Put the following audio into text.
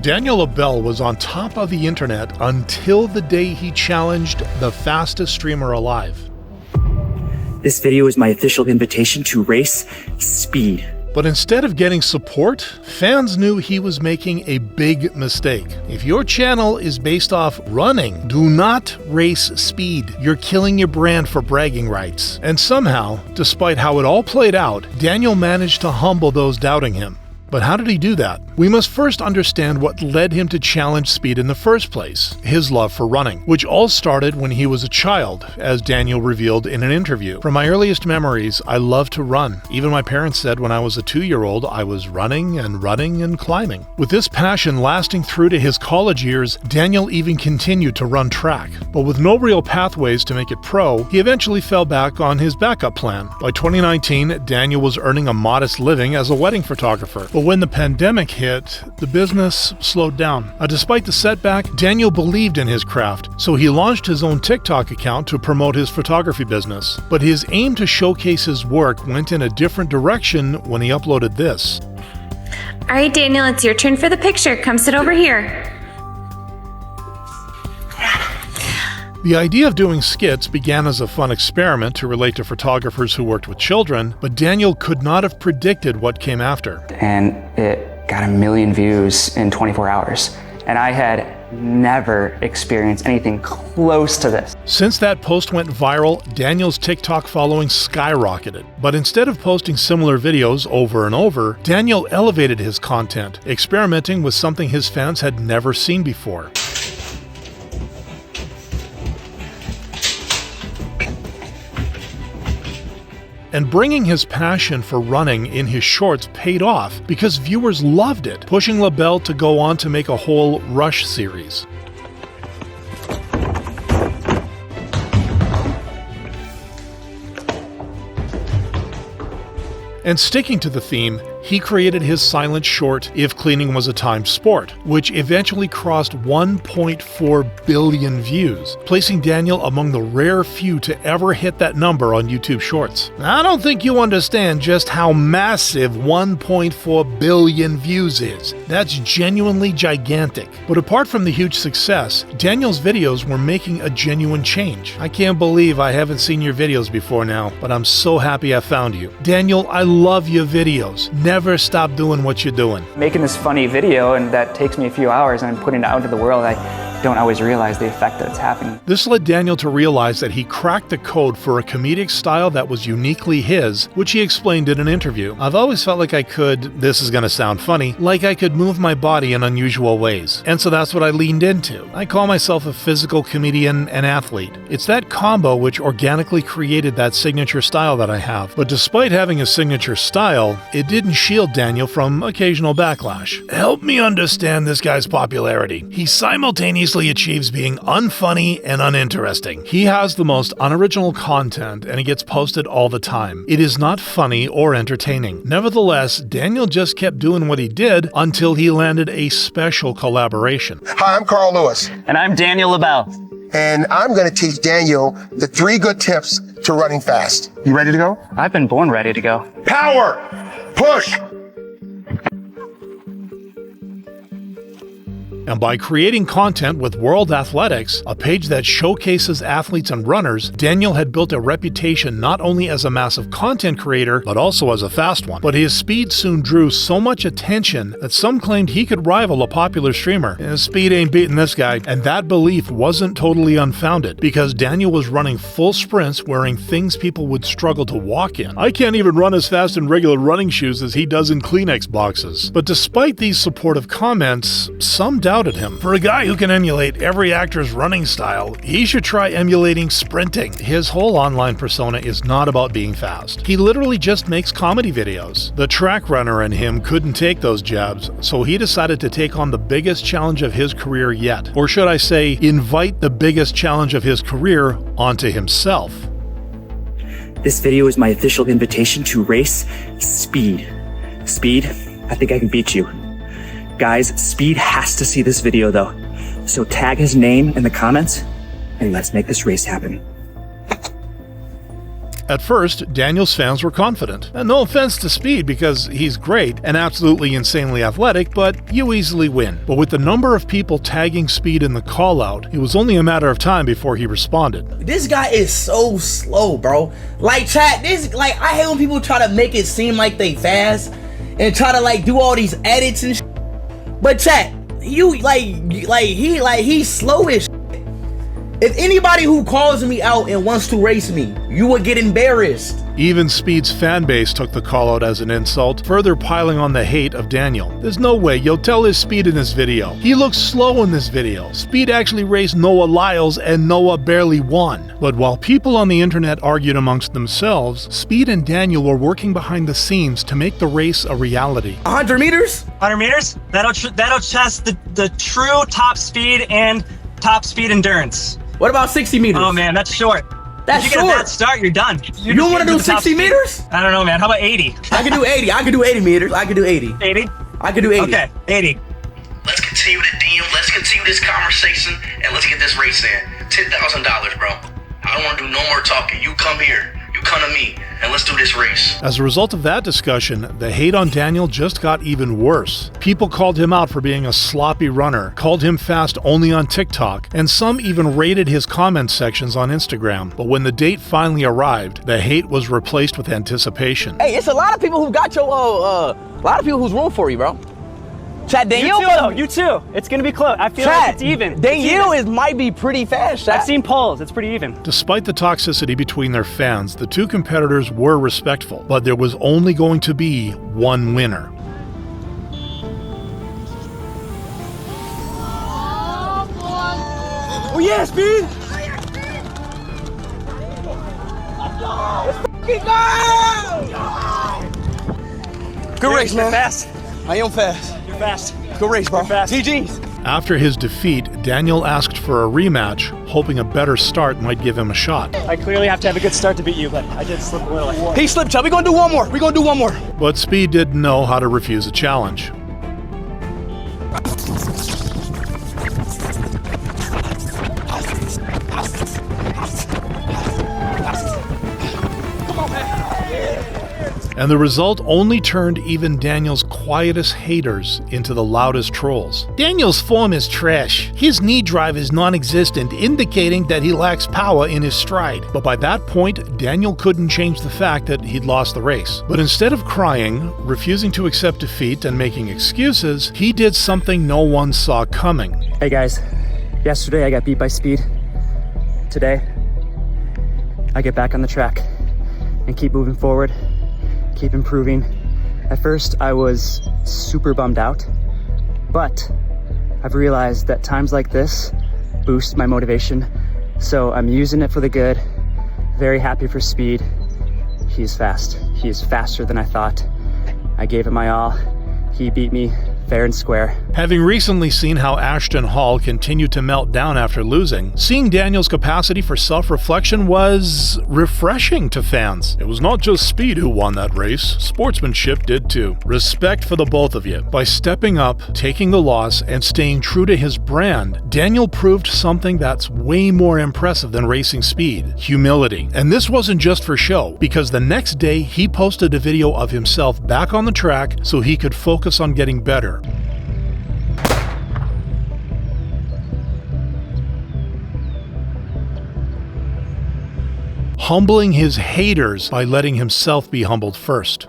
Daniel Labelle was on top of the internet until the day he challenged the fastest streamer alive. This video is my official invitation to race speed. But instead of getting support, fans knew he was making a big mistake. If your channel is based off running, do not race speed. You're killing your brand for bragging rights. And somehow, despite how it all played out, Daniel managed to humble those doubting him. But how did he do that? We must first understand what led him to challenge speed in the first place, his love for running, which all started when he was a child, as Daniel revealed in an interview. From my earliest memories, I loved to run. Even my parents said when I was a 2-year-old, I was running and climbing. With this passion lasting through to his college years, Daniel even continued to run track. But with no real pathways to make it pro, he eventually fell back on his backup plan. By 2019, Daniel was earning a modest living as a wedding photographer. But when the pandemic hit, the business slowed down. Despite the setback, Daniel believed in his craft, so he launched his own TikTok account to promote his photography business. But his aim to showcase his work went in a different direction when he uploaded this. All right, Daniel, it's your turn for the picture. Come sit over here. The idea of doing skits began as a fun experiment to relate to photographers who worked with children, but Daniel could not have predicted what came after. And it got 1 million views in 24 hours. And I had never experienced anything close to this. Since that post went viral, Daniel's TikTok following skyrocketed. But instead of posting similar videos over and over, Daniel elevated his content, experimenting with something his fans had never seen before. And bringing his passion for running in his shorts paid off because viewers loved it, pushing Labelle to go on to make a whole Rush series. And sticking to the theme, he created his silent short, If Cleaning Was a Time Sport, which eventually crossed 1.4 billion views, placing Daniel among the rare few to ever hit that number on YouTube Shorts. I don't think you understand just how massive 1.4 billion views is. That's genuinely gigantic. But apart from the huge success, Daniel's videos were making a genuine change. I can't believe I haven't seen your videos before now, but I'm so happy I found you. Daniel, I love your videos. Never stop doing what you're doing. Making this funny video, and that takes me a few hours, and I'm putting it out into the world, I don't always realize the effect that it's having. This led Daniel to realize that he cracked the code for a comedic style that was uniquely his, which he explained in an interview. I've always felt like I could, this is gonna sound funny, like I could move my body in unusual ways. And so that's what I leaned into. I call myself a physical comedian and athlete. It's that combo which organically created that signature style that I have. But despite having a signature style, it didn't shield Daniel from occasional backlash. Help me understand this guy's popularity. He simultaneously achieves being unfunny and uninteresting. He has the most unoriginal content and it gets posted all the time. It is not funny or entertaining. Nevertheless, Daniel just kept doing what he did until he landed a special collaboration. Hi, I'm Carl Lewis. And I'm Daniel Labelle. And I'm going to teach Daniel the 3 good tips to running fast. You ready to go? I've been born ready to go. Power! Push! And by creating content with World Athletics, a page that showcases athletes and runners, Daniel had built a reputation not only as a massive content creator, but also as a fast one. But his speed soon drew so much attention that some claimed he could rival a popular streamer. His speed ain't beating this guy. And that belief wasn't totally unfounded, because Daniel was running full sprints wearing things people would struggle to walk in. I can't even run as fast in regular running shoes as he does in Kleenex boxes. But despite these supportive comments, some doubted him. For a guy who can emulate every actor's running style, he should try emulating sprinting. His whole online persona is not about being fast. He literally just makes comedy videos. The track runner in him couldn't take those jabs, so he decided to take on the biggest challenge of his career yet. Or should I say, invite the biggest challenge of his career onto himself. This video is my official invitation to race speed. Speed, I think I can beat you. Guys, Speed has to see this video though. So tag his name in the comments and let's make this race happen. At first, Daniel's fans were confident. And no offense to Speed because he's great and absolutely insanely athletic, but you easily win. But with the number of people tagging Speed in the call-out, it was only a matter of time before he responded. This guy is so slow, bro. Like, chat, I hate when people try to make it seem like they fast and try to, like, do all these edits and shit. But chat, he's slowish. If anybody who calls me out and wants to race me, you would get embarrassed. Even Speed's fan base took the call-out as an insult, further piling on the hate of Daniel. There's no way you'll tell his Speed in this video. He looks slow in this video. Speed actually raced Noah Lyles and Noah barely won. But while people on the internet argued amongst themselves, Speed and Daniel were working behind the scenes to make the race a reality. 100 meters? 100 meters? That'll test the true top speed and top speed endurance. What about 60 meters? Oh man, that's short. That's if you short. get a bad start, you're done. You don't want to do 60 meters? I don't know, man. How about 80? I can do 80. I can do 80 meters. I can do 80. 80? I can do 80. Okay, 80. Let's continue the DM. Let's continue this conversation, and let's get this race in. $10,000, bro. I don't want to do no more talking. You come here. You come to me, and let's do this race. As a result of that discussion, the hate on Daniel just got even worse. People called him out for being a sloppy runner, called him fast only on TikTok, and some even raided his comment sections on Instagram. But when the date finally arrived, the hate was replaced with anticipation. Hey, it's a lot of people who got your, a lot of people who's room for you, bro. Chat, Danielle, You too. It's gonna be close. I feel chat, like it's even. Danielle might be pretty fast, chat. I've seen polls. It's pretty even. Despite the toxicity between their fans, the two competitors were respectful, but there was only going to be one winner. Oh yeah, Speed! Good race, man. You're fast. I am fast. You're fast. Good race, bro. You're fast. GG's. After his defeat, Daniel asked for a rematch, hoping a better start might give him a shot. I clearly have to have a good start to beat you, but I did slip a little. He slipped, chat. We're gonna do one more. We're gonna do one more. But Speed didn't know how to refuse a challenge. And the result only turned even Daniel's quietest haters into the loudest trolls. Daniel's form is trash. His knee drive is non-existent, indicating that he lacks power in his stride. But by that point, Daniel couldn't change the fact that he'd lost the race. But instead of crying, refusing to accept defeat, and making excuses, he did something no one saw coming. Hey guys, yesterday I got beat by Speed. Today, I get back on the track and keep moving forward, keep improving. At first, I was super bummed out, but I've realized that times like this boost my motivation, so I'm using it for the good. Very happy for Speed. He's fast. He is faster than I thought. I gave it my all. He beat me fair and square. Having recently seen how Ashton Hall continued to melt down after losing, seeing Daniel's capacity for self-reflection was refreshing to fans. It was not just Speed who won that race, sportsmanship did too. Respect for the both of you. By stepping up, taking the loss, and staying true to his brand, Daniel proved something that's way more impressive than racing speed: humility. And this wasn't just for show, because the next day he posted a video of himself back on the track so he could focus on getting better. Humbling his haters by letting himself be humbled first.